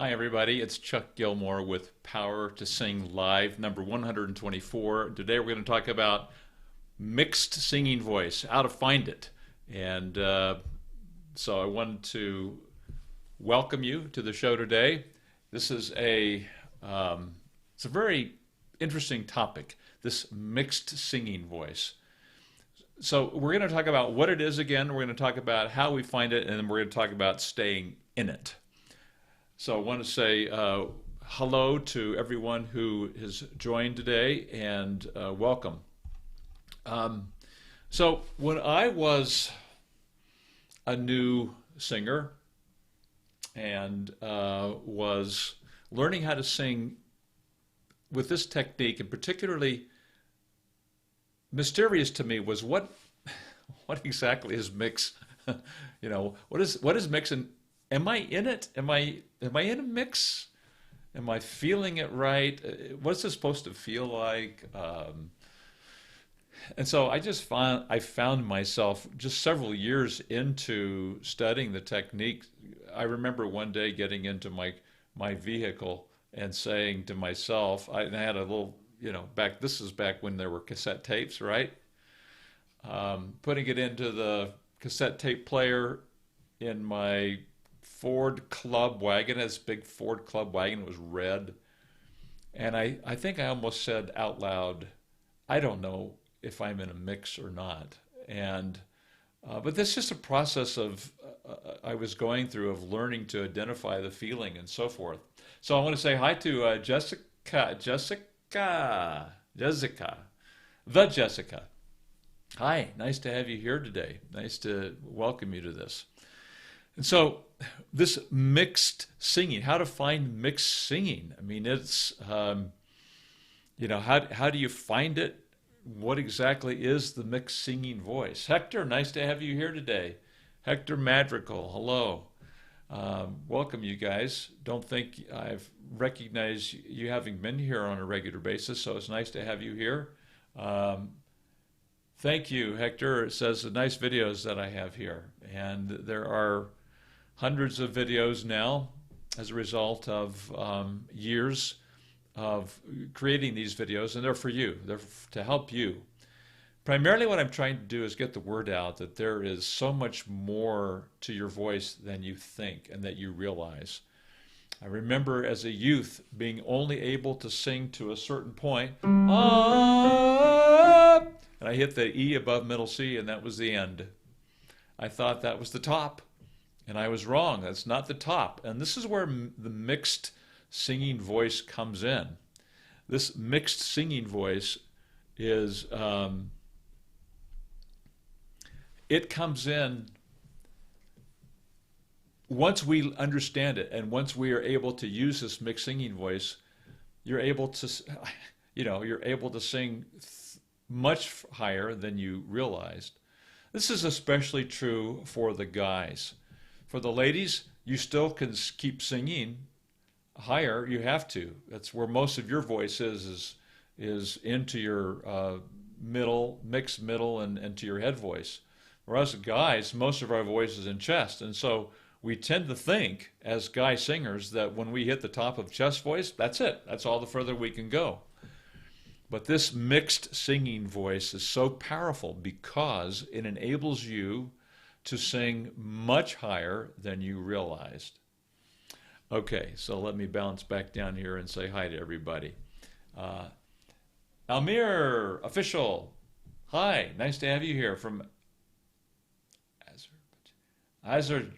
Hi, everybody. It's Chuck Gilmore with Power to Sing Live, number 124. Today we're going to talk about mixed singing voice, how to find it. And so I wanted to welcome you to the show today. This is it's a very interesting topic, this mixed singing voice. So we're going to talk about what it is again. We're going to talk about how we find it, and then we're going to talk about staying in it. So I want to say hello to everyone who has joined today and welcome. So when I was a new singer and was learning how to sing with this technique, and particularly mysterious to me was what exactly is mix? What is mix, and am I in it? Am I in a mix? Am I feeling it right? What's it supposed to feel like? And so I found myself just several years into studying the technique. I remember one day getting into my vehicle and saying to myself, I had a little, this is back when there were cassette tapes, right? Putting it into the cassette tape player in my Ford Club wagon, this big Ford Club wagon. It was red. And I think I almost said out loud, I don't know if I'm in a mix or not. And but this is just a process of I was going through of learning to identify the feeling and so forth. So I want to say hi to Jessica, the Jessica. Hi, nice to have you here today. Nice to welcome you to this. And so this mixed singing, how to find mixed singing. I mean, it's, how do you find it? What exactly is the mixed singing voice? Hector, nice to have you here today. Hector Madrigal, hello. Welcome, you guys. Don't think I've recognized you having been here on a regular basis, so it's nice to have you here. Thank you, Hector. It says the nice videos that I have here. And there are hundreds of videos now as a result of years of creating these videos, and they're for you. They're to help you. Primarily what I'm trying to do is get the word out that there is so much more to your voice than you think and that you realize. I remember as a youth being only able to sing to a certain point, and I hit the E above middle C, and that was the end. I thought that was the top. And I was wrong. That's not the top. And this is where the mixed singing voice comes in. This mixed singing voice is, it comes in once we understand it, and once we are able to use this mixed singing voice, you're able to, you're able to sing much higher than you realized. This is especially true for the guys. For the ladies, you still can keep singing higher. You have to. That's where most of your voice is into your mixed middle, and to your head voice. Whereas guys, most of our voice is in chest. And so we tend to think, as guy singers, that when we hit the top of chest voice, that's it. That's all the further we can go. But this mixed singing voice is so powerful because it enables you to sing much higher than you realized. Okay, so let me bounce back down here and say hi to everybody. Almir, official. Hi, nice to have you here from Azerbaijan.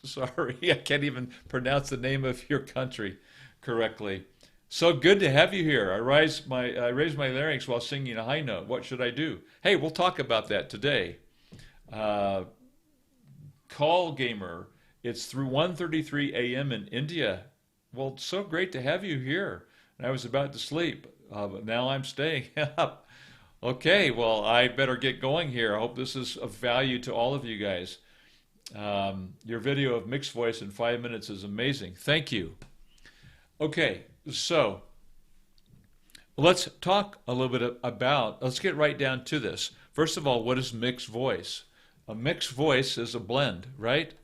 Sorry, I can't even pronounce the name of your country correctly. So good to have you here. I raised my larynx while singing a high note. What should I do? Hey, we'll talk about that today. Call Gamer. It's through 1:33 a.m. in India. Well, it's so great to have you here. And I was about to sleep, but now I'm staying up. Okay, well, I better get going here. I hope this is of value to all of you guys. Your video of mixed voice in 5 minutes is amazing. Thank you. Okay, so let's talk a little bit about, let's get right down to this. First of all, what is mixed voice? A mixed voice is a blend, right?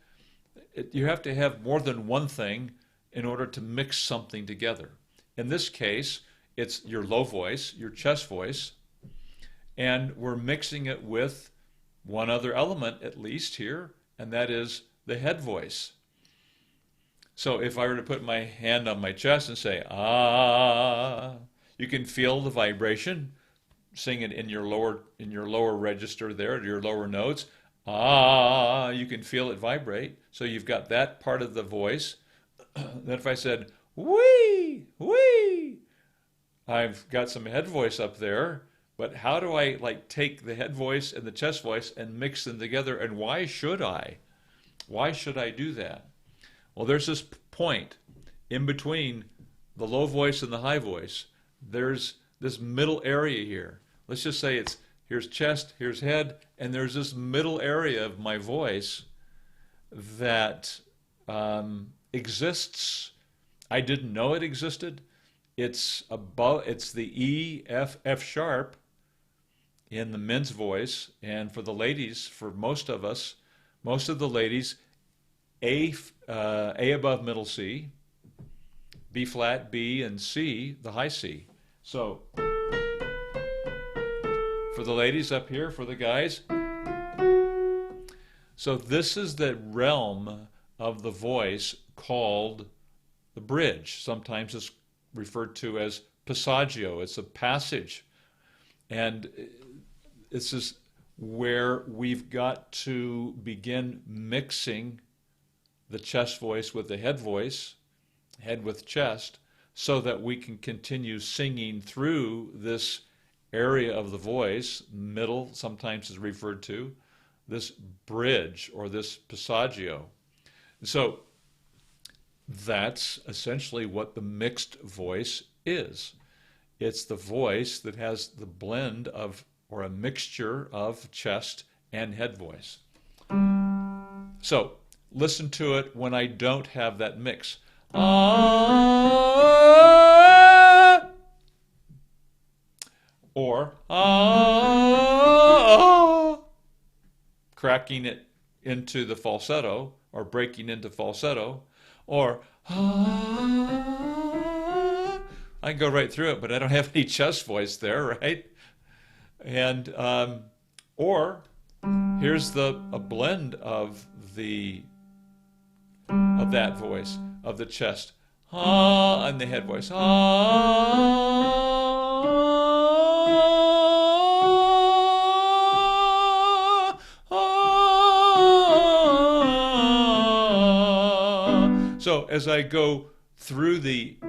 you have to have more than one thing in order to mix something together. In this case, it's your low voice, your chest voice, and we're mixing it with one other element at least here, and that is the head voice. So if I were to put my hand on my chest and say, ah, you can feel the vibration. Sing it in your lower register there, your lower notes. Ah, you can feel it vibrate. So you've got that part of the voice. Then if I said, wee, wee, I've got some head voice up there. But how do I take the head voice and the chest voice and mix them together? And why should I? Why should I do that? Well, there's this point in between the low voice and the high voice. There's this middle area here. Let's just say here's chest, here's head, and there's this middle area of my voice that exists. I didn't know it existed. It's the E, F, F sharp in the men's voice, and for the ladies, for most of the ladies, A above middle C, B flat, B, and C, the high C. So for the ladies up here, for the guys, so this is the realm of the voice called the bridge. Sometimes it's referred to as passaggio. It's a passage. And this is where we've got to begin mixing the chest voice with the head voice, head with chest, so that we can continue singing through this area of the voice. Middle sometimes is referred to, this bridge or this passaggio. So that's essentially what the mixed voice is. It's the voice that has the blend of, or a mixture of, chest and head voice. So listen to it when I don't have that mix. Ah, or ah, cracking it into the falsetto or breaking into falsetto, or ah, I can go right through it, but I don't have any chest voice there, right? And or here's a blend of that voice, of the chest, ah, and the head voice, ah, ah. So as I go through the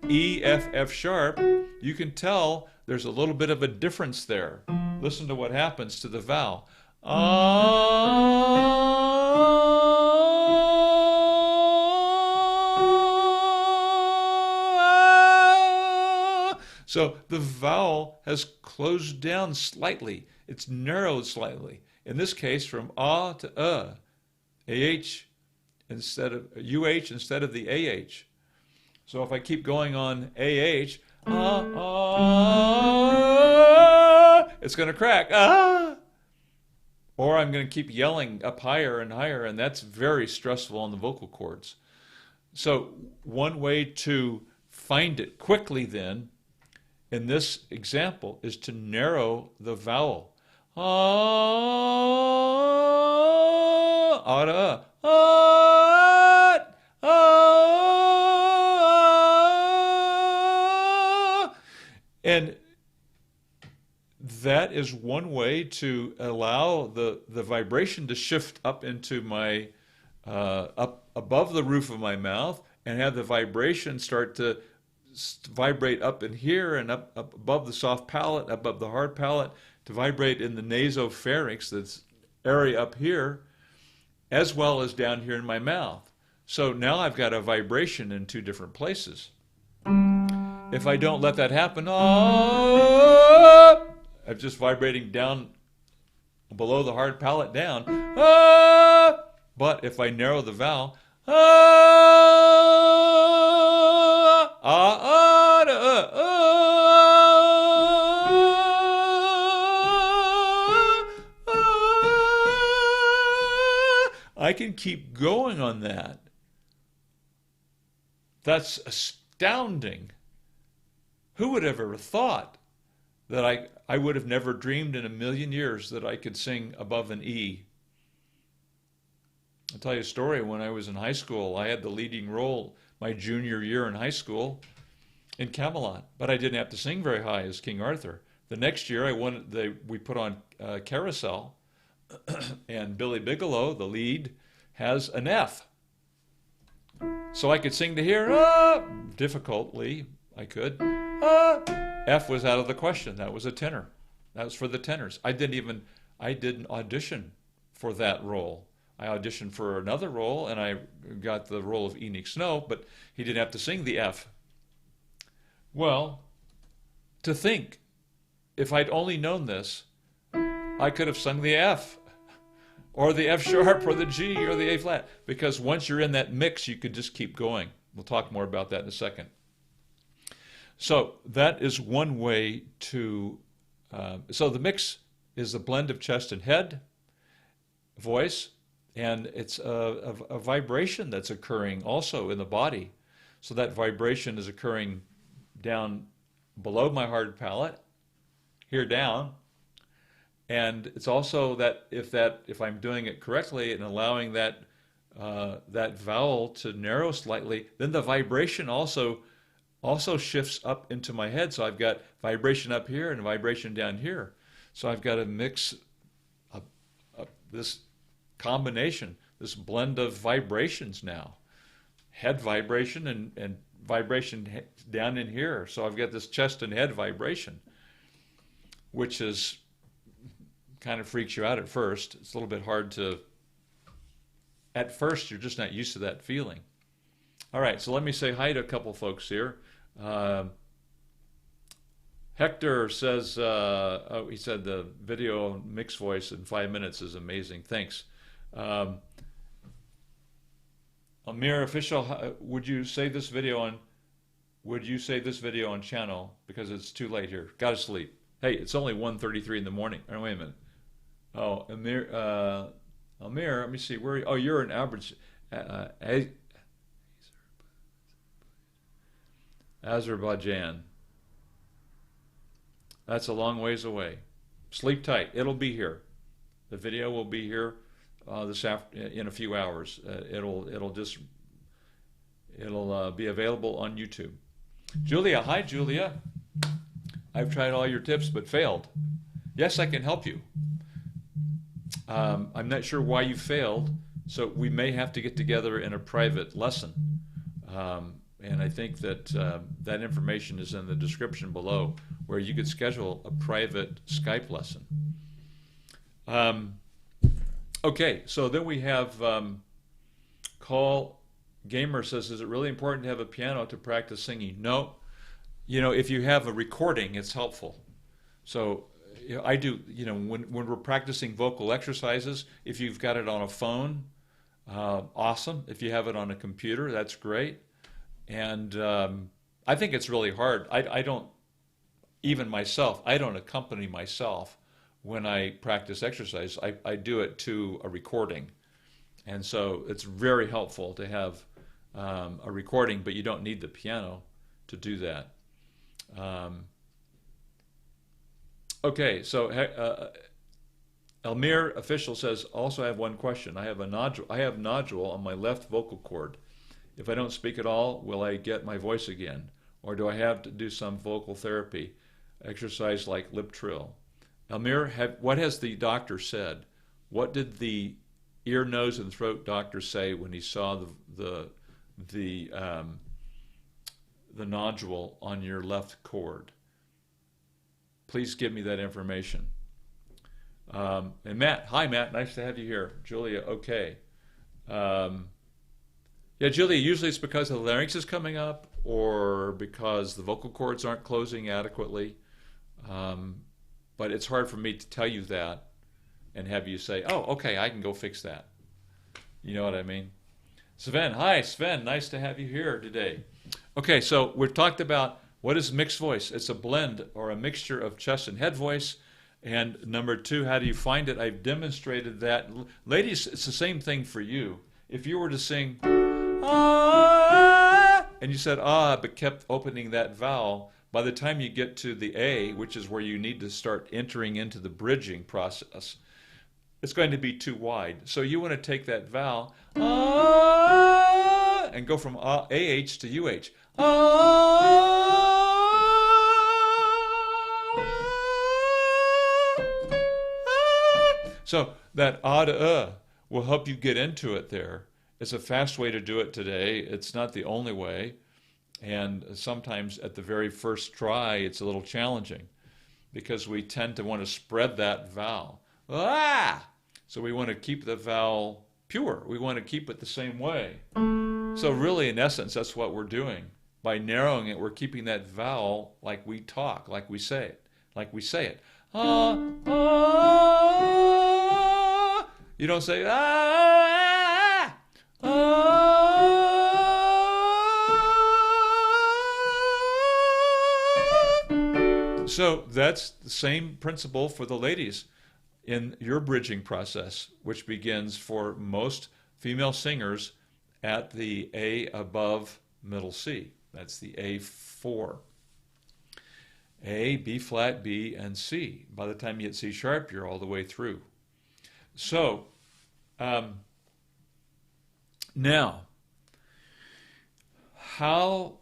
E, F, F sharp, you can tell there's a little bit of a difference there. Listen to what happens to the vowel. Ah. So the vowel has closed down slightly. It's narrowed slightly. In this case, from ah to AH instead of UH instead of the AH. So if I keep going on AH, it's going to crack. Ah! Or I'm going to keep yelling up higher and higher, and that's very stressful on the vocal cords. So one way to find it quickly then, in this example, is to narrow the vowel. Ah, to and that is one way to allow the vibration to shift up into my, up above the roof of my mouth, and have the vibration start to vibrate up in here and up above the soft palate, above the hard palate, to vibrate in the nasopharynx, this area up here, as well as down here in my mouth. So now I've got a vibration in two different places. If I don't let that happen, I'm just vibrating down below the hard palate down. But if I narrow the vowel, I can keep going on that. That's astounding. Who would have ever thought that I would have never dreamed in a million years that I could sing above an E? I'll tell you a story. When I was in high school, I had the leading role my junior year in high school in Camelot, but I didn't have to sing very high as King Arthur. The next year, we put on Carousel, and Billy Bigelow, the lead, has an F. So I could sing to here, difficultly, I could. F was out of the question. That was a tenor. That was for the tenors. I didn't audition for that role. I auditioned for another role, and I got the role of Enoch Snow, but he didn't have to sing the F. Well, to think, if I'd only known this, I could have sung the F, or the F sharp, or the G, or the A flat, because once you're in that mix, you could just keep going. We'll talk more about that in a second. So that is one way to, so the mix is a blend of chest and head, voice, and it's a vibration that's occurring also in the body. So that vibration is occurring down below my hard palate, here down, and it's also that if I'm doing it correctly and allowing that that vowel to narrow slightly, then the vibration also shifts up into my head. So I've got vibration up here and vibration down here. So I've got a mix of this combination, this blend of vibrations now. Head vibration and vibration down in here. So I've got this chest and head vibration, which is kind of freaks you out at first. It's a little bit hard to, at first you're just not used to that feeling. All right, so let me say hi to a couple folks here. Hector says, he said the video mixed voice in 5 minutes is amazing. Thanks. Amir Official, would you say this video on channel because it's too late here? Gotta sleep. Hey, it's only 1:33 in the morning. Oh, wait a minute. Oh, Amir, let me see. Where? Oh, you're in Azerbaijan. That's a long ways away. Sleep tight. It'll be here. The video will be here in a few hours. It'll be available on YouTube. Julia, hi Julia. I've tried all your tips but failed. Yes, I can help you. I'm not sure why you failed, so we may have to get together in a private lesson. And I think that that information is in the description below, where you could schedule a private Skype lesson. Okay, so then we have Call Gamer says, is it really important to have a piano to practice singing? No. You know, if you have a recording, it's helpful. So I do, you know, when we're practicing vocal exercises, if you've got it on a phone, awesome. If you have it on a computer, that's great. And I think it's really hard. I don't, even myself, I don't accompany myself when I practice exercise. I do it to a recording. And so it's very helpful to have a recording, but you don't need the piano to do that. Okay, so Elmir Official says, also I have one question. I have nodule on my left vocal cord. If I don't speak at all, will I get my voice again? Or do I have to do some vocal therapy, exercise like lip trill? Elmir, what has the doctor said? What did the ear, nose, and throat doctor say when he saw the nodule on your left cord? Please give me that information. And Matt, hi Matt, nice to have you here. Julia, okay. Yeah, Julia, usually it's because the larynx is coming up or because the vocal cords aren't closing adequately. But it's hard for me to tell you that and have you say, oh, okay, I can go fix that. You know what I mean? Sven, hi Sven, nice to have you here today. Okay, so we've talked about what is mixed voice. It's a blend or a mixture of chest and head voice. And number two, how do you find it? I've demonstrated that. Ladies, it's the same thing for you. If you were to sing, ah, and you said ah, but kept opening that vowel, by the time you get to the A, which is where you need to start entering into the bridging process, it's going to be too wide. So you want to take that vowel, ah, and go from AH to UH. Ah, so that ah to will help you get into it there. It's a fast way to do it today. It's not the only way. And sometimes at the very first try, it's a little challenging because we tend to want to spread that vowel. Ah! So we want to keep the vowel pure. We want to keep it the same way. So really, in essence, that's what we're doing. By narrowing it, we're keeping that vowel like we talk, like we say it, like we say it. Ah, ah. You don't say ah, ah, ah. So that's the same principle for the ladies in your bridging process, which begins for most female singers at the A above middle C. That's the A4. A, B flat, B, and C. By the time you hit C sharp, you're all the way through. So, now, how,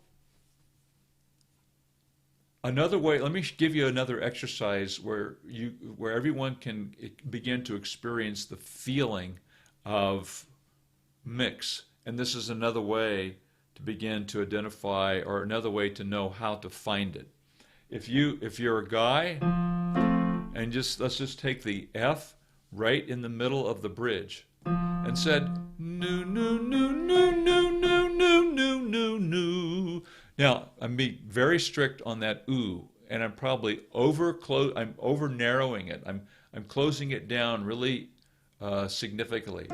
another way, let me give you another exercise where everyone can begin to experience the feeling of mix. And this is another way to begin to identify, or another way to know how to find it. If you're a guy, and let's just take the F right in the middle of the bridge, and said no no no no no no no no no no. Now I'm being very strict on that ooh, and I'm probably I'm over narrowing it. I'm closing it down really significantly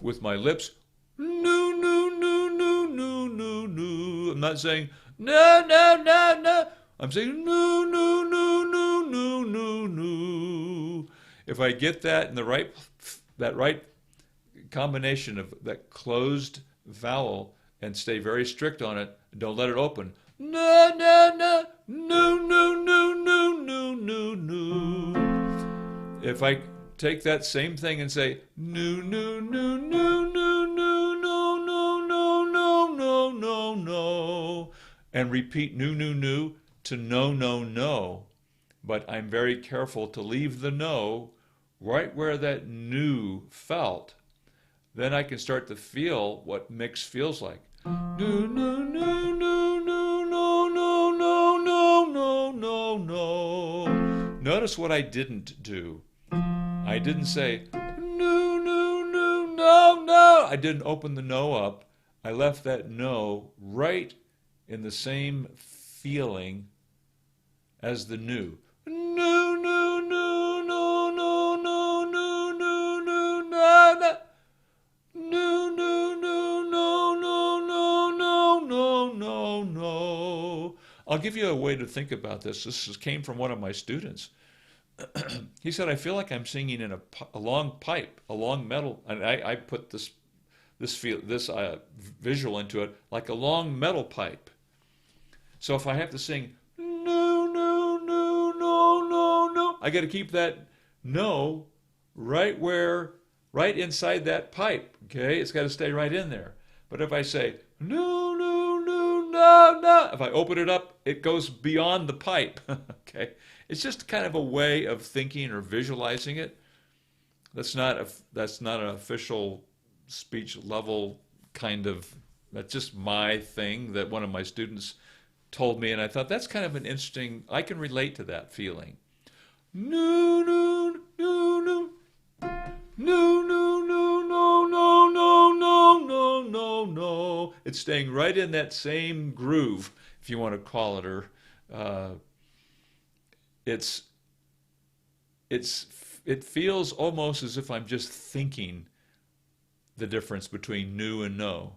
with my lips. No no no no no no no. I'm not saying no no no no. I'm saying no, no, no, no, no, no, no. If I get that in the right combination of that closed vowel and stay very strict on it, don't let it open. No, no, no, no, no, no, no, no, no, no. If I take that same thing and say no, no, no, no, no, no, no, no, no, no, no, no, no, and repeat no, no, no, to no, no, no, but I'm very careful to leave the no right where that new felt. Then I can start to feel what mix feels like. No, no, no, no, no, no, no, no, no, no, no, no. Notice what I didn't do. I didn't say no, no, no, no, no. I didn't open the no up. I left that no right in the same feeling as the new. No, no, no, no, no, no, no, no, no, no, no. No, no, no, no, no, no, no, no, no, no. I'll give you a way to think about this. This came from one of my students. He said, I feel like I'm singing in a long pipe, a long metal, and I put this visual into it, like a long metal pipe. So if I have to sing no, no, no, no, no, no, I got to keep that no right inside that pipe. Okay, it's got to stay right in there. But if I say no, no, no, no, no, if I open it up, it goes beyond the pipe. Okay, it's just kind of a way of thinking or visualizing it. That's not an official speech level kind of. That's just my thing that one of my students told me, and I thought that's kind of an interesting. I can relate to that feeling. No, no, no, no. No, no, no, no, no, no, no, no, no, no. It's staying right in that same groove, if you want to call it, or it feels almost as if I'm just thinking the difference between new and no.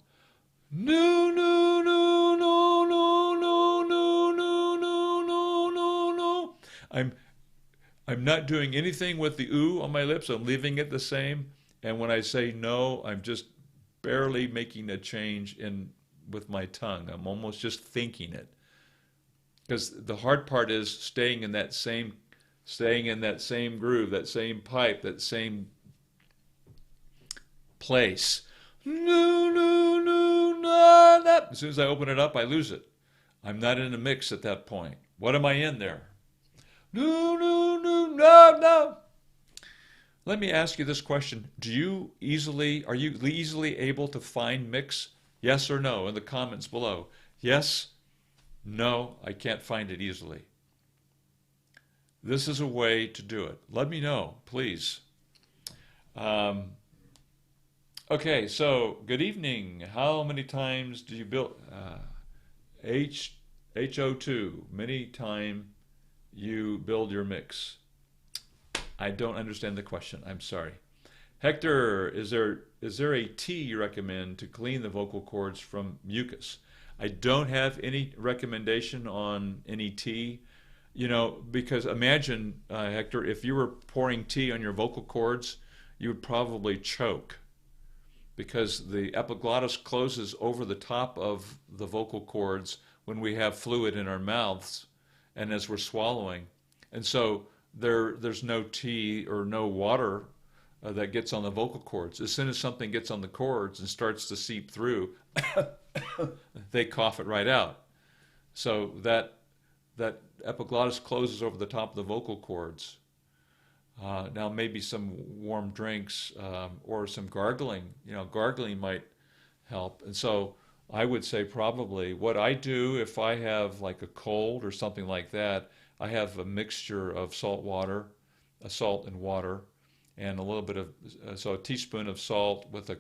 No, no, no, no, no, no, no, no, no, no, no, no. I'm not doing anything with the ooh on my lips. I'm leaving it the same. And when I say no, I'm just barely making a change in with my tongue. I'm almost just thinking it. Because the hard part is staying in that same groove, that same pipe, that same place. No, no, no, no, no. As soon as I open it up, I lose it. I'm not in a mix at that point. What am I in there? No, no, no, no, no. Let me ask you this question. Are you easily able to find mix? Yes or no in the comments below. Yes, no, I can't find it easily. This is a way to do it. Let me know, please. Okay, so good evening. How many times do you build HO2? Many time you build your mix. I don't understand the question. I'm sorry. Hector, is there a tea you recommend to clean the vocal cords from mucus? I don't have any recommendation on any tea, because imagine, Hector, if you were pouring tea on your vocal cords, you would probably choke because the epiglottis closes over the top of the vocal cords when we have fluid in our mouths and as we're swallowing. And so there's no tea or no water that gets on the vocal cords. As soon as something gets on the cords and starts to seep through, they cough it right out. So that epiglottis closes over the top of the vocal cords. Now maybe some warm drinks or some gargling. Gargling might help. And so I would say probably what I do if I have like a cold or something like that, I have a mixture of salt and water, and a little bit of a teaspoon of salt with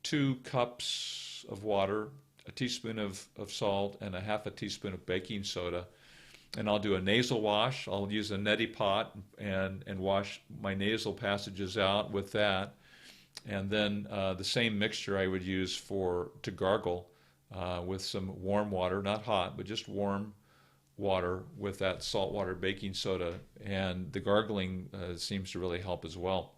2 cups of water, a teaspoon of salt, and a half a teaspoon of baking soda. And I'll do a nasal wash. I'll use a neti pot and wash my nasal passages out with that. And then the same mixture I would use to gargle with some warm water, not hot, but just warm water with that salt water baking soda. And the gargling seems to really help as well.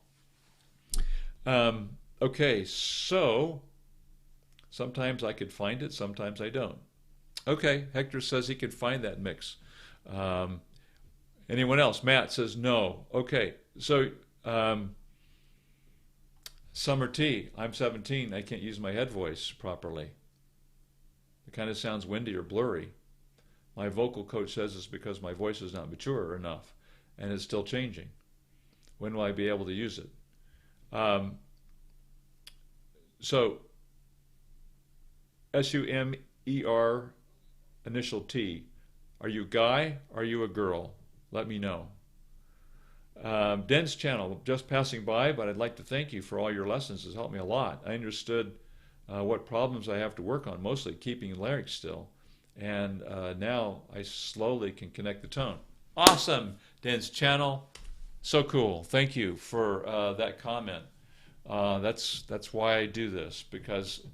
Okay, so sometimes I could find it, sometimes I don't. Okay, Hector says he could find that mix. Anyone else? Matt says no. Okay, so Summer T, I'm 17. I can't use my head voice properly. It kind of sounds windy or blurry. My vocal coach says it's because my voice is not mature enough and it's still changing. When will I be able to use it? So SUMER initial T. Are you a guy? Are you a girl? Let me know. Den's channel, just passing by, but I'd like to thank you for all your lessons. It's helped me a lot. I understood what problems I have to work on, mostly keeping larynx still. And now I slowly can connect the tone. Awesome, Den's channel. So cool. Thank you for that comment. That's why I do this, because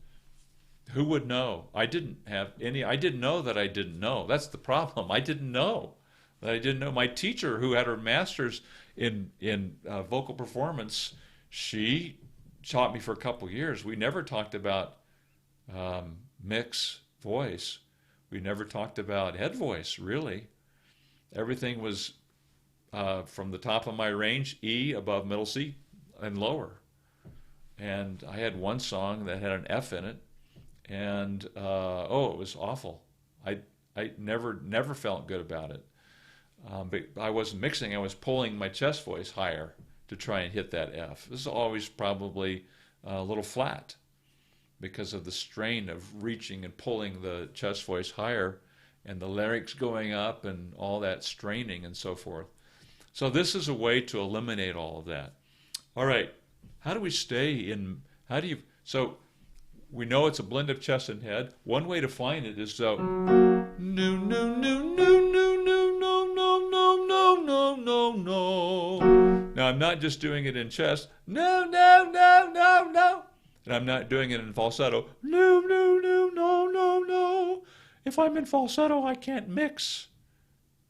who would know? I didn't know that I didn't know. That's the problem. I didn't know that I didn't know. My teacher, who had her master's in vocal performance, she taught me for a couple years. We never talked about mix voice. We never talked about head voice, really. Everything was from the top of my range, E, above middle C, and lower. And I had one song that had an F in it, and it was awful. I never felt good about it. But I wasn't mixing. I was pulling my chest voice higher to try and hit that F. This is always probably a little flat because of the strain of reaching and pulling the chest voice higher and the larynx going up and all that straining and so forth. So this is a way to eliminate all of that. All right. How do we stay in, so we know it's a blend of chest and head. One way to find it is so, no, no, no, no, no, no, no, no, no, no, no, no. Now I'm not just doing it in chest, no, no, no, no, no. And I'm not doing it in falsetto, no, no, no, no, no, no. If I'm in falsetto, I can't mix.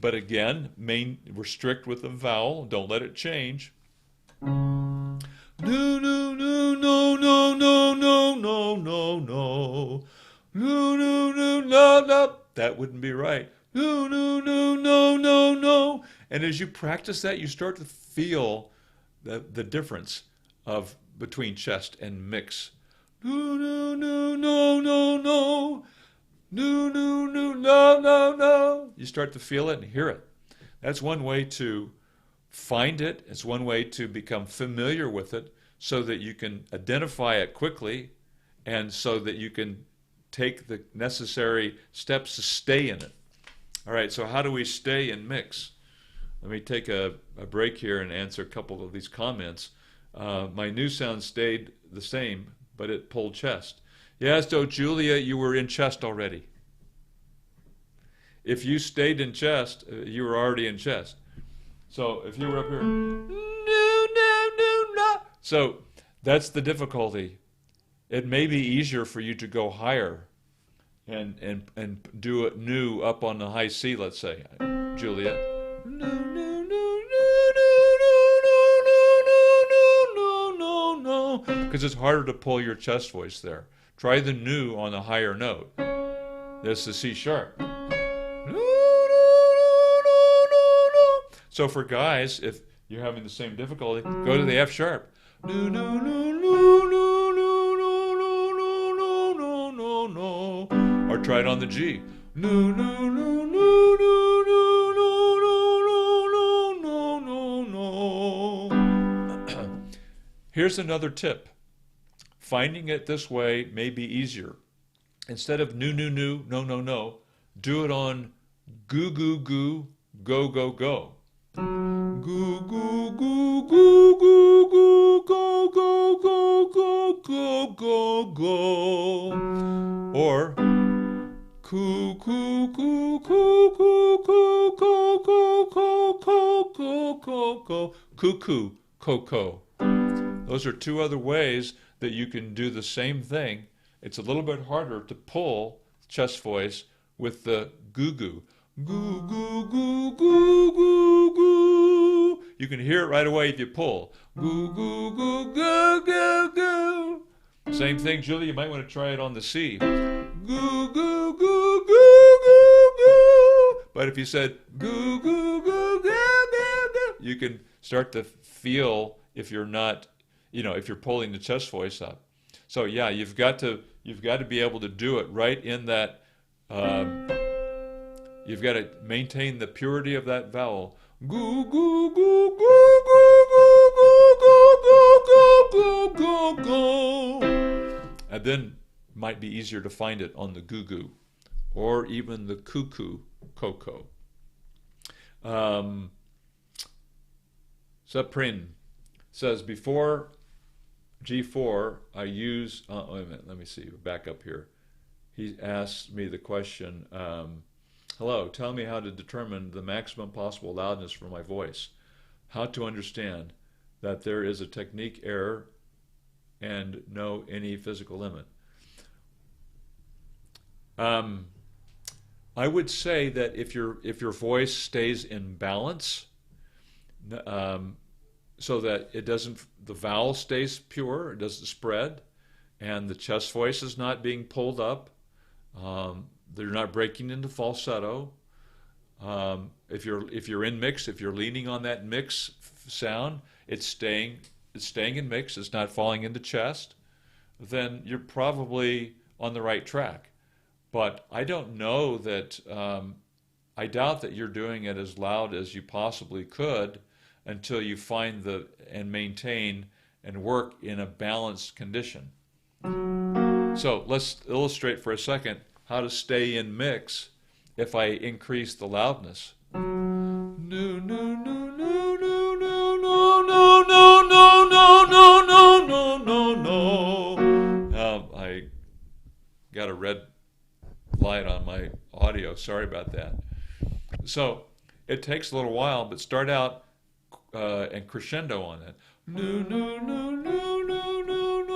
But again, we're strict with the vowel. Don't let it change. No, no, no, no, no, no, no, no, no, no. No, no, no, no, no. That wouldn't be right. No, no, no, no, no, no. And as you practice that, you start to feel the difference of between chest and mix. No, no, no, no, no, no. No, no, no, no, no, no. You start to feel it and hear it. That's one way to find it. It's one way to become familiar with it so that you can identify it quickly and so that you can take the necessary steps to stay in it. All right, so how do we stay in mix? Let me take a break here and answer a couple of these comments. My new sound stayed the same, but it pulled chest. Yes, so Julia, you were in chest already. If you stayed in chest, you were already in chest. So if you were up here, no, no, no, no. So that's the difficulty. It may be easier for you to go higher and do it new up on the high C, let's say, Julia. No, no, no, no, no, no, no, no, no, no, no. Because it's harder to pull your chest voice there. Try the new on the higher note. That's the C sharp. So for guys, if you're having the same difficulty, go to the F sharp. No, no, no, no, no, no, no, no, no, no, no, no. Or try it on the G. No, no, no, no, no, no, no, no, no, no, no. Here's another tip. Finding it this way may be easier. Instead of no, no, do it on goo, goo, goo, go, go, go. Goo, goo, goo, goo, goo, goo, go, go, go, go, go, go, go. Or coo, coo, coo, coo, coo, coo, go, go, go, go, go, go, go, cuckoo, cocoa. Those are two other ways that you can do the same thing. It's a little bit harder to pull chest voice with the goo goo. Goo goo goo goo goo goo. You can hear it right away if you pull. Goo goo goo goo goo goo. Same thing, Julie, you might want to try it on the C. Goo goo goo goo goo goo. But if you said goo goo goo goo goo goo, you can start to feel if you're not, if you're pulling the chest voice up. So yeah, you've got to be able to do it right in that. You've got to maintain the purity of that vowel. Goo goo goo goo goo goo goo goo goo goo goo goo. And then might be easier to find it on the goo goo, or even the cuckoo, cocoa. Saprin says before G4 I use. Wait a minute. Let me see. Back up here. He asked me the question. Hello, tell me how to determine the maximum possible loudness for my voice. How to understand that there is a technique error and no any physical limit. I would say that if your voice stays in balance, so that it doesn't, the vowel stays pure, it doesn't spread, and the chest voice is not being pulled up. They're not breaking into falsetto. If you're in mix, if you're leaning on that mix sound, it's staying in mix. It's not falling into chest. Then you're probably on the right track. But I don't know that. I doubt that you're doing it as loud as you possibly could until you find and maintain and work in a balanced condition. So let's illustrate for a second how to stay in mix if I increase the loudness. No, no, no, no, no, no, no, no, no, no, no, no, no, no, no. I got a red light on my audio. Sorry about that. So it takes a little while, but start out and crescendo on it. No, no, no, no, no, no, no,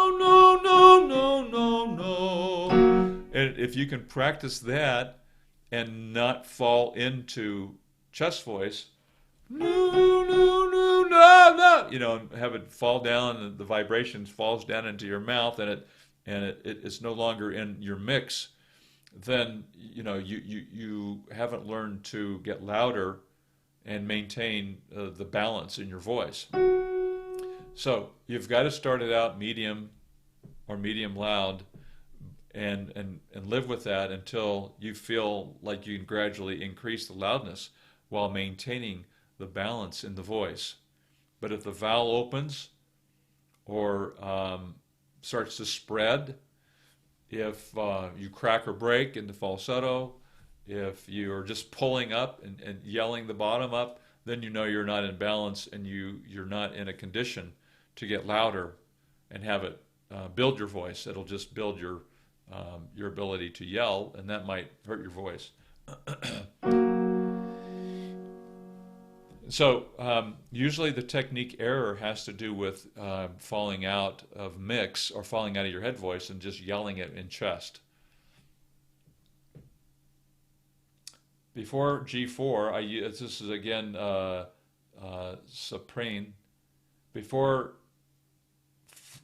no, no, no, no, no. And if you can practice that and not fall into chest voice. No, no, no, no, no. And have it fall down, and the vibrations falls down into your mouth, and it's no longer in your mix. Then you haven't learned to get louder and maintain the balance in your voice. So you've got to start it out medium or medium loud, and live with that until you feel like you can gradually increase the loudness while maintaining the balance in the voice. But if the vowel opens or starts to spread, if you crack or break into falsetto, if you're just pulling up and yelling the bottom up, then you know you're not in balance, and you're not in a condition to get louder and have it build your voice. It'll just build your ability to yell, and that might hurt your voice. So usually the technique error has to do with falling out of mix or falling out of your head voice and just yelling it in chest. Before G4, this is again soprane. Before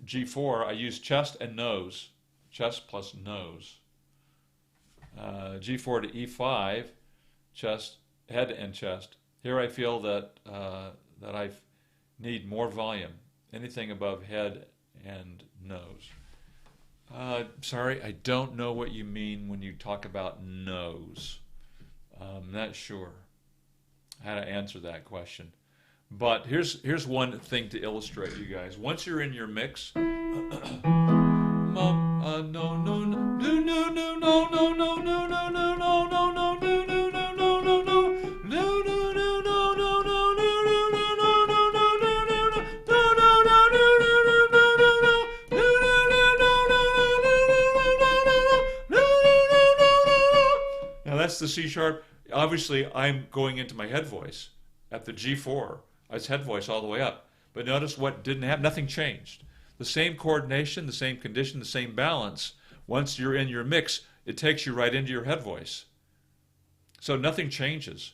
G4, I use chest and nose, chest plus nose. G4 to E5, chest, head and chest. Here I feel that I need more volume. Anything above head and nose. Sorry, I don't know what you mean when you talk about nose. I'm not sure how to answer that question. But here's one thing to illustrate, you guys. Once you're in your mix, now that's the C sharp. Obviously, I'm going into my head voice at the G4. It's head voice all the way up. But notice what didn't happen. Nothing changed. The same coordination, the same condition, the same balance. Once you're in your mix, it takes you right into your head voice. So nothing changes.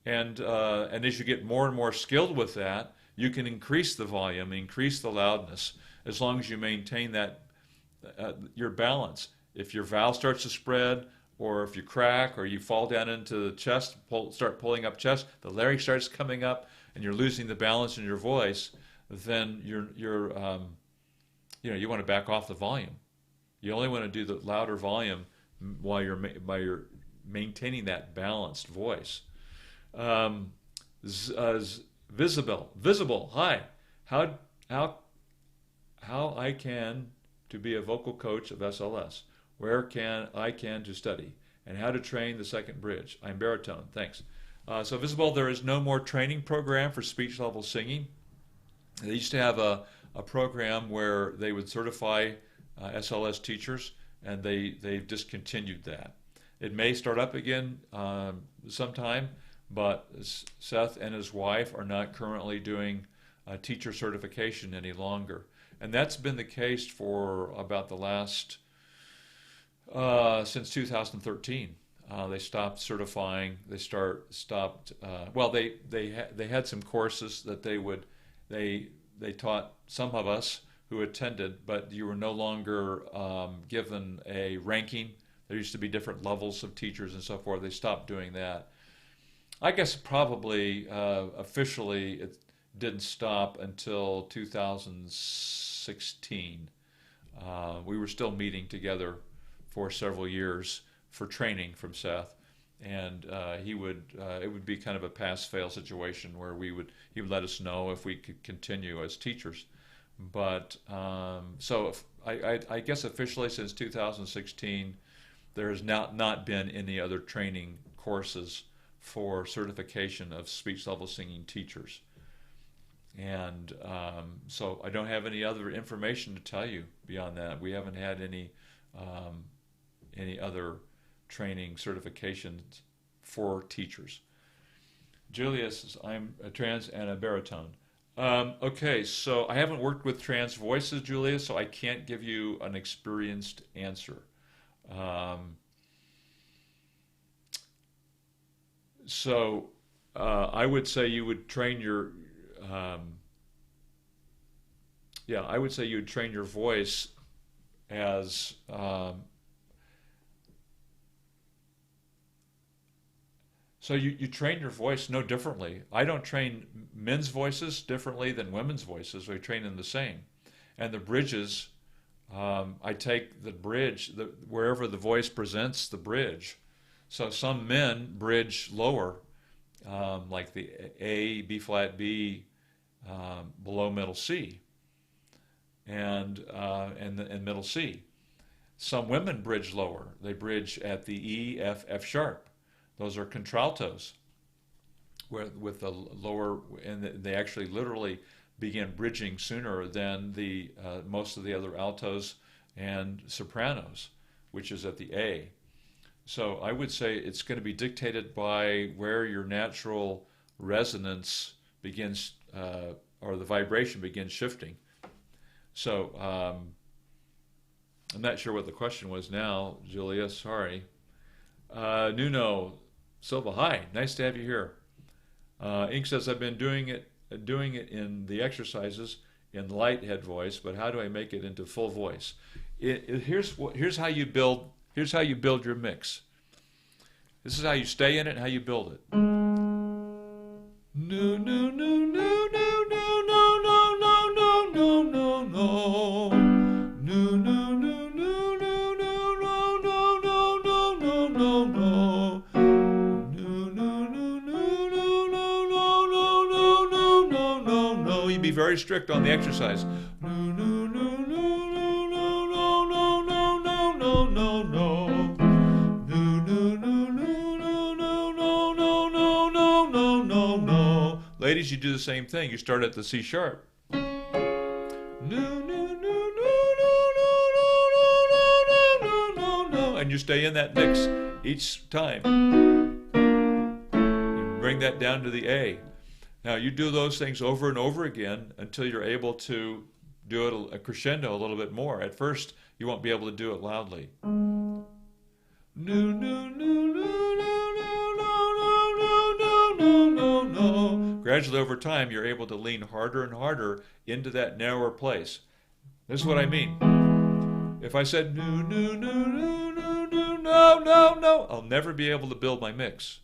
And as you get more and more skilled with that, you can increase the volume, increase the loudness, as long as you maintain that your balance. If your vowel starts to spread, or if you crack, or you fall down into the chest, start pulling up chest, the larynx starts coming up, and you're losing the balance in your voice, then you want to back off the volume. You only want to do the louder volume while you're maintaining that balanced voice. Visible. Hi, how I can to be a vocal coach of SLS. Where can to study, and how to train the second bridge. I'm baritone. Thanks. So Visible, there is no more training program for speech level singing. They used to have a program where they would certify SLS teachers, and they've discontinued that. It may start up again sometime, but Seth and his wife are not currently doing teacher certification any longer. And that's been the case for about the last since 2013. They stopped certifying. They stopped. Well, they had some courses that they taught some of us who attended, but you were no longer given a ranking. There used to be different levels of teachers and so forth. They stopped doing that. I guess probably officially it didn't stop until 2016. We were still meeting together for several years for training from Seth, and it would be kind of a pass-fail situation where he would let us know if we could continue as teachers. But so I guess officially since 2016, there has not been any other training courses for certification of speech level singing teachers. And so I don't have any other information to tell you beyond that. We haven't had any other training certifications for teachers. Julius says, I'm a trans and a baritone. Okay, so I haven't worked with trans voices, Julius, so I can't give you an experienced answer. So I would say you would train your I would say you would train your voice as so you train your voice no differently. I don't train men's voices differently than women's voices. We train them the same. And the bridges, I take the bridge wherever the voice presents the bridge. So some men bridge lower, like the A, B flat B, below middle C, and middle C. Some women bridge lower. They bridge at the E, F, F sharp. Those are contraltos, where with the lower, and they actually literally begin bridging sooner than the most of the other altos and sopranos, which is at the A. So I would say it's going to be dictated by where your natural resonance begins, or the vibration begins shifting. So I'm not sure what the question was now, Julia. Sorry. Nuno Silva, hi. Nice to have you here. Ink says I've been doing it in the exercises in light head voice, but how do I make it into full voice? Here's how you build. Here's how you build your mix. This is how you stay in it and how you build it. No, no, no, no, no, no, no, no, no, no, no, no, no. No, no, no, no, no, no, no, no, no, no, no, no, no. No, no, no, no, no, no, no, no, no, no, no, no. You'd be very strict on the exercise. No, no, no, no, no, no, no, no, no, no, no, no, no. Ladies, you do the same thing. You start at the C sharp. No, no, no, no, no, no, no, no, no, no, no, and you stay in that mix each time. You bring that down to the A. Now you do those things over and over again until you're able to do it a crescendo a little bit more. At first, you won't be able to do it loudly. No, no, no, no, no, no, no, no, no, no, no. Gradually over time, you're able to lean harder and harder into that narrower place. This is what I mean. If I said no, no, no, no, no, no, no, no, no, I'll never be able to build my mix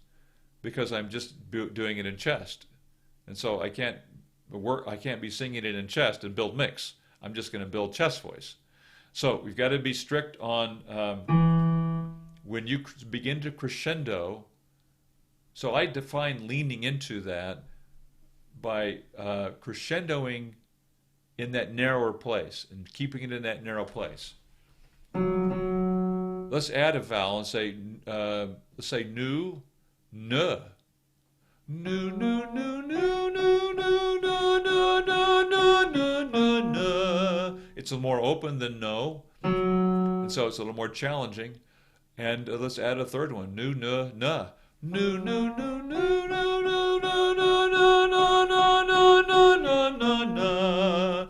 because I'm just doing it in chest, and so I can't be singing it in chest and build mix. I'm just going to build chest voice. So we've got to be strict on when you begin to crescendo. So I define leaning into that by crescendoing in that narrower place and keeping it in that narrow place. Let's add a vowel and say, let's say nu, nuh. Nu, nu, nu, nu, nu, nu, nu, nu, nu, nu, nu, nu. It's a little more open than no, and so it's a little more challenging. And let's add a third one, nu, nuh, nuh. Nu, nu, nu, nu, nu, nu, nu, nu, nu, nu, nu, nu, nu, nu, nu, nu.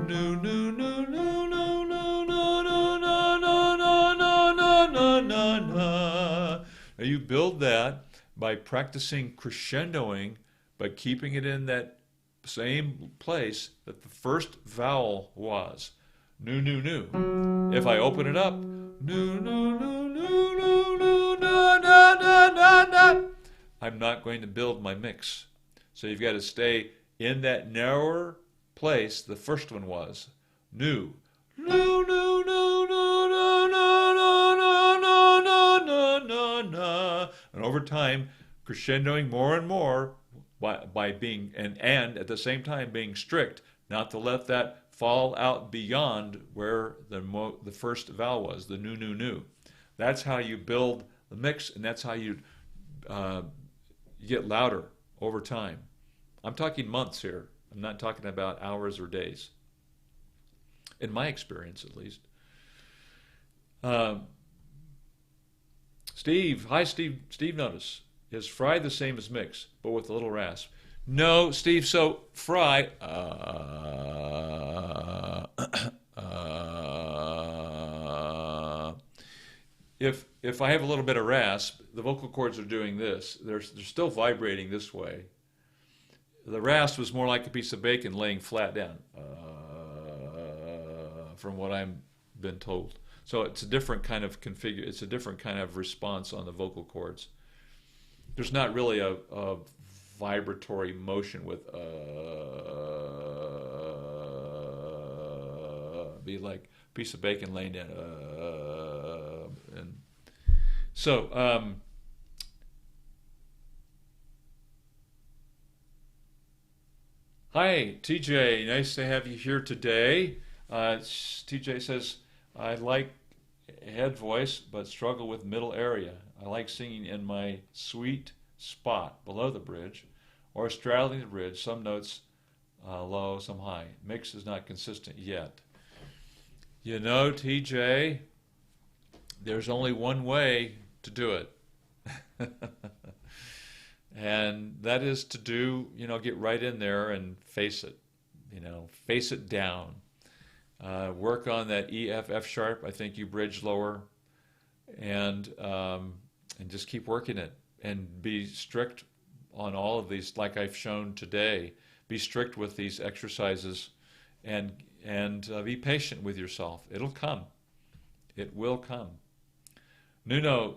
Nu, nu, nu, nu, nu, nu, nu, nu, nu, nu, nu, nu, nu, nu. Now you build that by practicing crescendoing, by keeping it in that same place that the first vowel was. Nu, nu, nu. If I open it up, nu, nu, nu, nu, nu, nu, na, na, na, na, na. I'm not going to build my mix. So you've got to stay in that narrower place the first one was. Nu. Nu, nu, nu, nu, nu, nu, nu, nu, nu, nu, nu, nu. And over time, crescendoing more and more by being, and at the same time being strict, not to let that fall out beyond where the first vowel was, the nu, nu, nu. That's how you build the mix, and that's how you get louder over time. I'm talking months here. I'm not talking about hours or days. In my experience, at least. Steve, hi Steve. Steve notice, is fry the same as mix, but with a little rasp? No, Steve, so fry, if I have a little bit of rasp, the vocal cords are doing this. They're still vibrating this way. The rasp was more like a piece of bacon laying flat down, from what I've been told. So it's a different kind of configure. It's a different kind of response on the vocal cords. There's not really a vibratory motion with be like a piece of bacon laying down, and so hi TJ, nice to have you here today. TJ says, I like head voice but struggle with middle area. I like singing in my sweet spot below the bridge or straddling the bridge, some notes low, some high. Mix is not consistent yet. You know, TJ, there's only one way to do it. And that is to do, get right in there and face it, face it down. Work on that E, F, F sharp. I think you bridge lower, and just keep working it, and be strict on all of these, like I've shown today. Be strict with these exercises, and be patient with yourself. It'll come. It will come. Nuno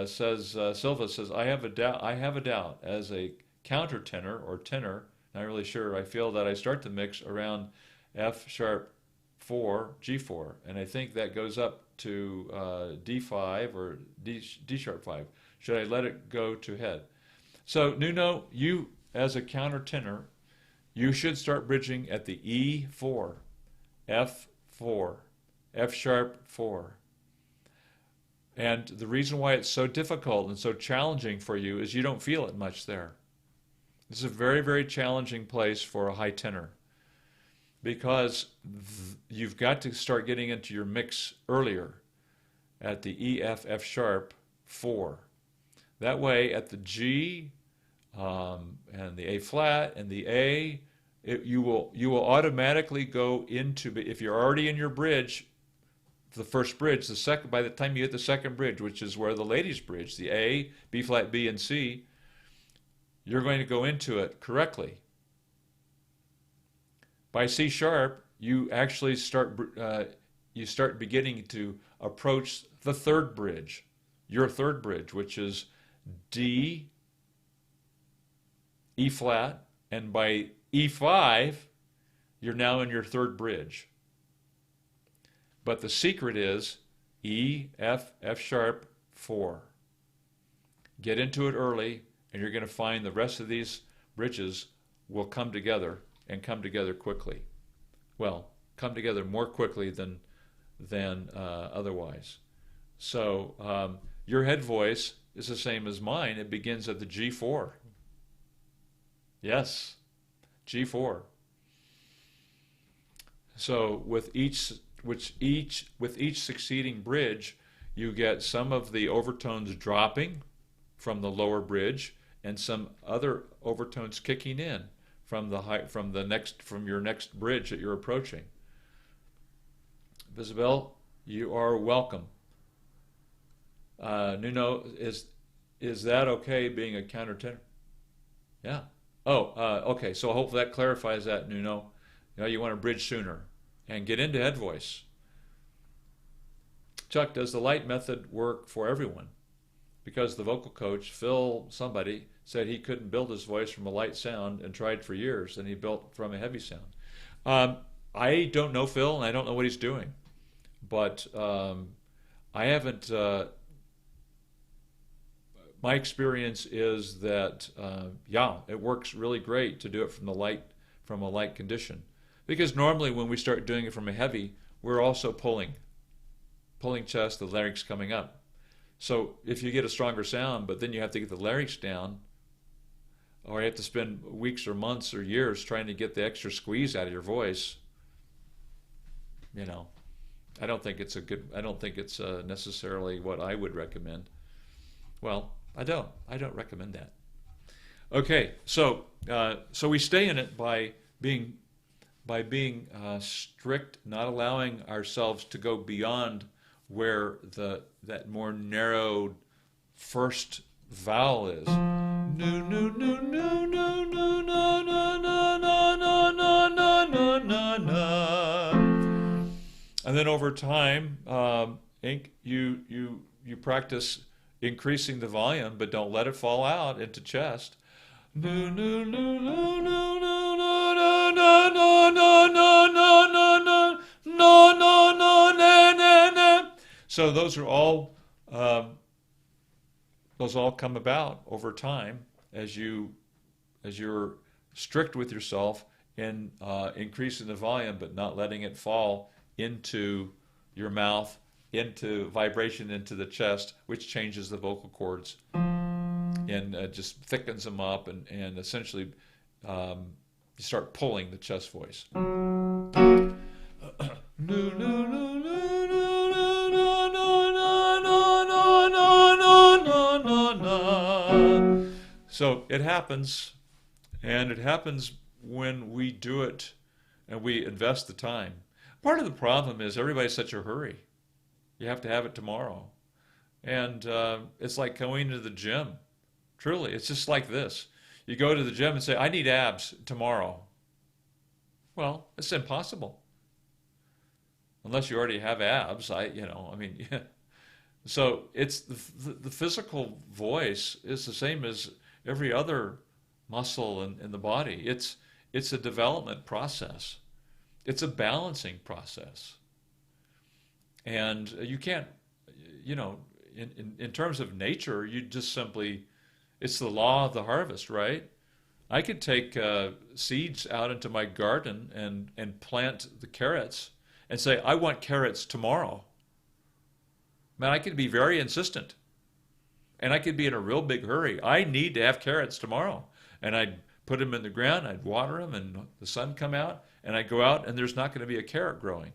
Silva says, I have a doubt. As a countertenor or tenor, not really sure. I feel that I start the mix around F sharp 4, G4, and I think that goes up to D5 or D sharp 5. Should I let it go to head? So Nuno, you as a countertenor, you should start bridging at the E4, F4, F sharp 4. And the reason why it's so difficult and so challenging for you is you don't feel it much there. This is a very, very challenging place for a high tenor, because you've got to start getting into your mix earlier at the E, F, F sharp 4. That way at the G and the A flat and the A, you will automatically go into, if you're already in your bridge, the first bridge, the second, by the time you hit the second bridge, which is where the ladies bridge, the A, B flat, B, and C, you're going to go into it correctly. By C sharp, you actually start beginning to approach the third bridge, your third bridge, which is D, E flat, and by E5, you're now in your third bridge. But the secret is E, F, F sharp, 4. Get into it early, and you're going to find the rest of these bridges will come together, and come together quickly. Well, come together more quickly than otherwise. So your head voice is the same as mine. It begins at the G4. Yes, G4. So with each succeeding bridge, you get some of the overtones dropping from the lower bridge, and some other overtones kicking in from your next bridge that you're approaching. Isabel, you are welcome. Nuno, is that okay being a countertenor? Yeah. Oh, okay. So hopefully that clarifies that, Nuno. You want to bridge sooner and get into head voice. Chuck, does the light method work for everyone? Because the vocal coach, Phil somebody, said he couldn't build his voice from a light sound and tried for years, and he built from a heavy sound. I don't know Phil, and I don't know what he's doing. But I haven't... my experience is that, yeah, it works really great to do it from a light condition. Because normally when we start doing it from a heavy, we're also pulling chest, the larynx coming up. So if you get a stronger sound, but then you have to get the larynx down, or you have to spend weeks or months or years trying to get the extra squeeze out of your voice, I don't think it's necessarily what I would recommend. Well, I don't recommend that. Okay, so we stay in it by being strict, not allowing ourselves to go beyond where that more narrowed first vowel is. No, no, no, no, no, no, no, no, no, no, no, no, no, no, no, no. And then over time, you practice increasing the volume, but don't let it fall out into chest. No, no, no, no, no, no, no, no, no, no, no, no, no, no, no, no, no, no. So those all come about over time as you're strict with yourself in increasing the volume, but not letting it fall into your mouth, into vibration into the chest, which changes the vocal cords and just thickens them up, and essentially you start pulling the chest voice. So it happens, and it happens when we do it and we invest the time. Part of the problem is everybody's such a hurry. You have to have it tomorrow. And it's like going to the gym. Truly, it's just like this. You go to the gym and say, I need abs tomorrow. Well, it's impossible. Unless you already have abs, yeah. So it's the physical voice is the same as every other muscle in the body. It's a development process. It's a balancing process. And you can't, in terms of nature, you just simply, it's the law of the harvest, right? I could take seeds out into my garden and plant the carrots and say, I want carrots tomorrow. Man, I could be very insistent. And I could be in a real big hurry. I need to have carrots tomorrow. And I'd put them in the ground, I'd water them, and the sun come out, and I'd go out, and there's not going to be a carrot growing.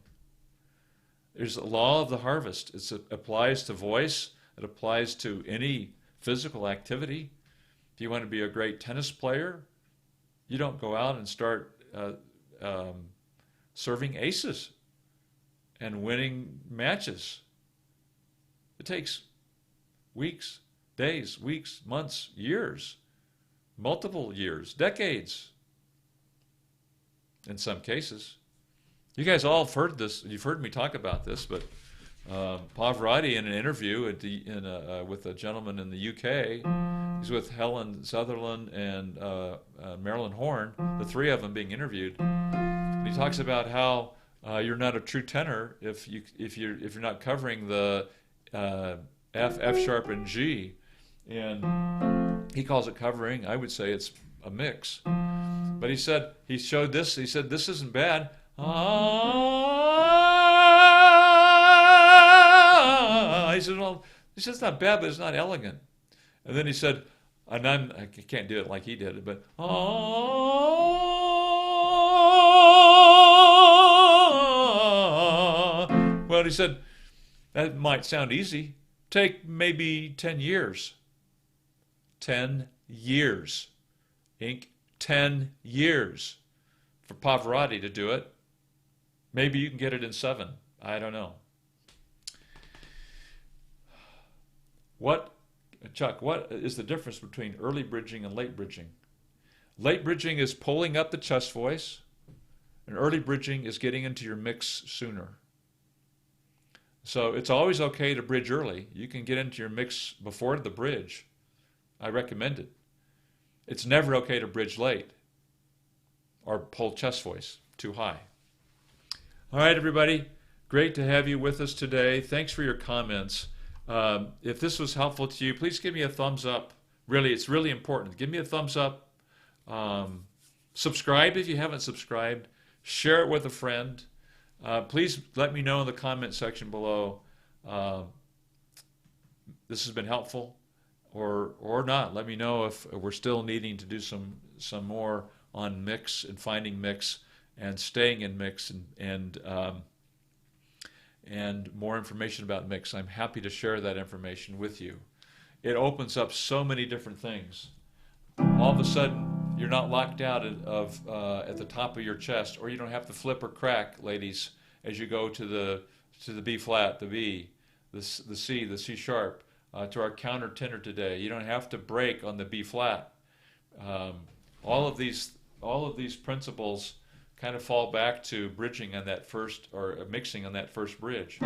There's a law of the harvest. It applies to voice. It applies to any physical activity. If you want to be a great tennis player, you don't go out and start serving aces and winning matches. It takes weeks, days, weeks, months, years, multiple years, decades in some cases. You guys all have heard this. You've heard me talk about this, but Pavarotti, in an interview with a gentleman in the UK, he's with Helen Sutherland and Marilyn Horne, the three of them being interviewed. And he talks about how you're not a true tenor if you're not covering the F sharp, and G, and he calls it covering. I would say it's a mix. But he said he showed this. He said this isn't bad. He said, well, he said it's not bad, but it's not elegant. And then he said, and I can't do it like he did it, but well, he said that might sound easy. Take maybe 10 years. 10 years. Inc. 10 years for Pavarotti to do it. Maybe you can get it in 7. I don't know. Chuck, what is the difference between early bridging and late bridging? Late bridging is pulling up the chest voice, and early bridging is getting into your mix sooner. So it's always okay to bridge early. You can get into your mix before the bridge. I recommend it. It's never okay to bridge late or pull chest voice too high. All right, everybody. Great to have you with us today. Thanks for your comments. If this was helpful to you, please give me a thumbs up. Really, it's really important. Give me a thumbs up. Subscribe if you haven't subscribed. Share it with a friend. Please let me know in the comment section below this has been helpful or not. Let me know if we're still needing to do some more on mix and finding mix and staying in mix and more information about mix. I'm happy to share that information with you. It opens up so many different things. All of a sudden, you're not locked out at the top of your chest, or you don't have to flip or crack, ladies, as you go to the B flat, the B. the C, the C sharp, to our counter tenor today. You don't have to break on the B flat. Um, all of these principles kind of fall back to bridging on that first, or mixing on that first bridge.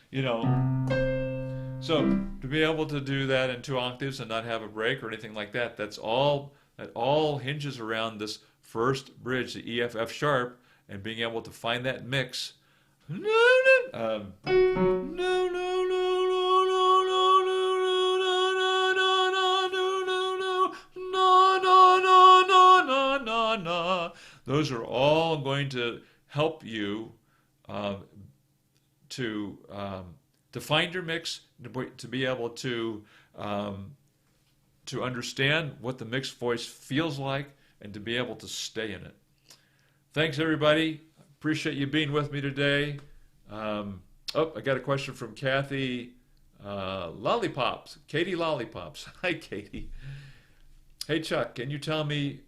You know, so to be able to do that in 2 octaves and not have a break or anything like that, that all hinges around this first bridge, the E, F, F sharp, and being able to find that mix. Those are all going to help you uh, to find your mix, to be able to understand what the mixed voice feels like, and to be able to stay in it. Thanks, everybody. Appreciate you being with me today. I got a question from Kathy Lollipops. Katie Lollipops. Hi, Katie. Hey, Chuck, can you tell me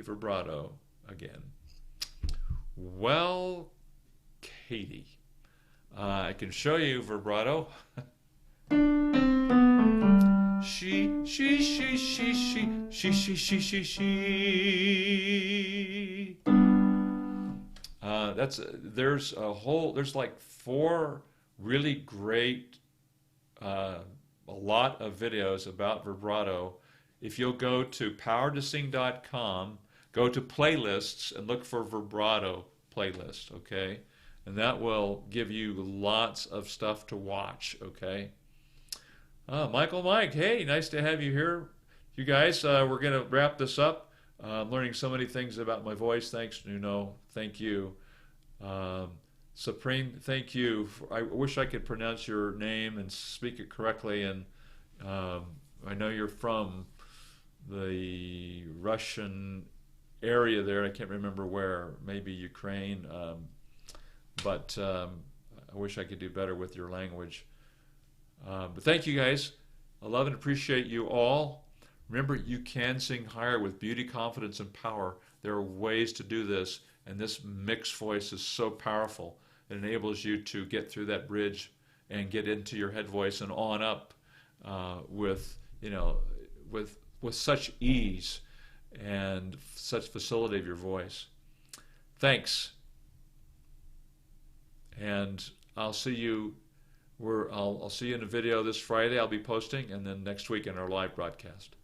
vibrato again? Well, Katie, I can show you vibrato. There's like 4 really great, a lot of videos about vibrato. If you'll go to powertosing.com, go to playlists and look for vibrato playlist, okay? And that will give you lots of stuff to watch, okay? Michael Mike, hey, nice to have you here. You guys, we're going to wrap this up. I'm learning so many things about my voice. Thanks, Nuno. Thank you. Supreme, thank you. I wish I could pronounce your name and speak it correctly. And I know you're from the Russian area there. I can't remember where. Maybe Ukraine. But I wish I could do better with your language. But thank you, guys. I love and appreciate you all. Remember, you can sing higher with beauty, confidence, and power. There are ways to do this, and this mixed voice is so powerful. It enables you to get through that bridge and get into your head voice and on up with such ease and such facility of your voice. Thanks, and I'll see you. I'll see you in a video this Friday I'll be posting, and then next week in our live broadcast.